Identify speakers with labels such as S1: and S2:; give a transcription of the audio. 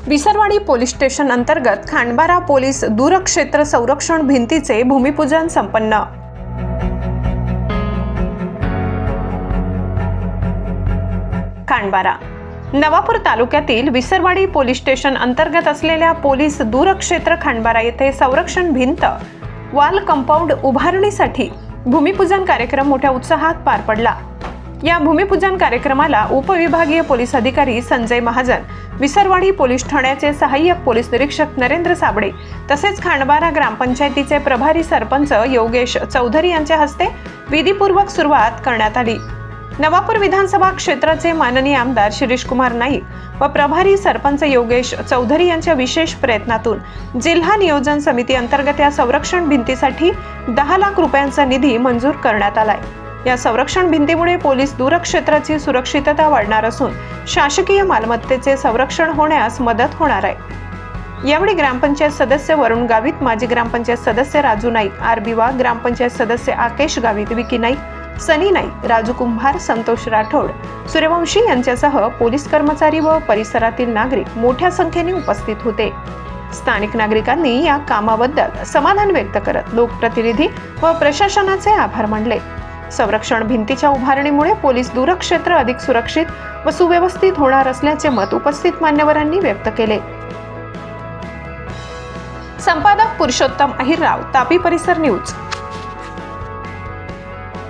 S1: Visarwadi police station अंतर्गत Khandbara police दूरक्षेत्र संरक्षण भिंतीचे भूमिपूजन संपन्न। खांडबारा नवापूर तालुक्यातील विसरवाडी पोलीस स्टेशन अंतर्गत असलेल्या पोलीस दूरक्षेत्र खांडबारा येथे संरक्षण भिंत वॉल कंपाऊंड उभारणीसाठी भूमिपूजन कार्यक्रम मोठ्या उत्साहात पार पडला। या भूमिपूजन कार्यक्रमाला उपविभागीय पोलीस अधिकारी संजय महाजन, विसरवाडी पोलीस ठाण्याचे सहाय्यक पोलीस निरीक्षक नरेंद्र साबळे तसेच खांडबारा ग्रामपंचायतीचे प्रभारी सरपंच योगेश चौधरी यांच्या हस्ते विधीपूर्वक सुरुवात करण्यात आली। नवापूर विधानसभा क्षेत्राचे माननीय आमदार शिरीष कुमार नाईक व प्रभारी सरपंच योगेश चौधरी यांच्या विशेष प्रयत्नातून जिल्हा नियोजन समिती अंतर्गत या संरक्षण भिंतीसाठी 10 लाख रुपयांचा निधी मंजूर करण्यात आलाय। या संरक्षण भिंतीमुळे पोलीस दूरक्षेत्राची सुरक्षितता वाढणार असून शासकीय मालमत्तेचे संरक्षण होण्यास मदत होणार आहे। यावेळी ग्रामपंचायत सदस्य वरुण गावित, माजी ग्रामपंचायत सदस्य राजू नाईक, आरबी वाघ, ग्रामपंचायत सदस्य आकेश गावित, विकी नाईक, सनी नाईक, राजू कुंभार, संतोष राठोड, सूर्यवंशी यांच्यासह पोलीस कर्मचारी व परिसरातील नागरिक मोठ्या संख्येने उपस्थित होते। स्थानिक नागरिकांनी या कामाबद्दल समाधान व्यक्त करत लोकप्रतिनिधी व प्रशासनाचे आभार मानले। संरक्षण भिंतीच्या उभारणीमुळे पोलीस दूरक्षेत्र अधिक सुरक्षित व सुव्यवस्थित होणार असल्याचे मत उपस्थित मान्यवरांनी व्यक्त केले। संपादक पुरुषोत्तम अहिरराव, तापी परिसर न्यूज।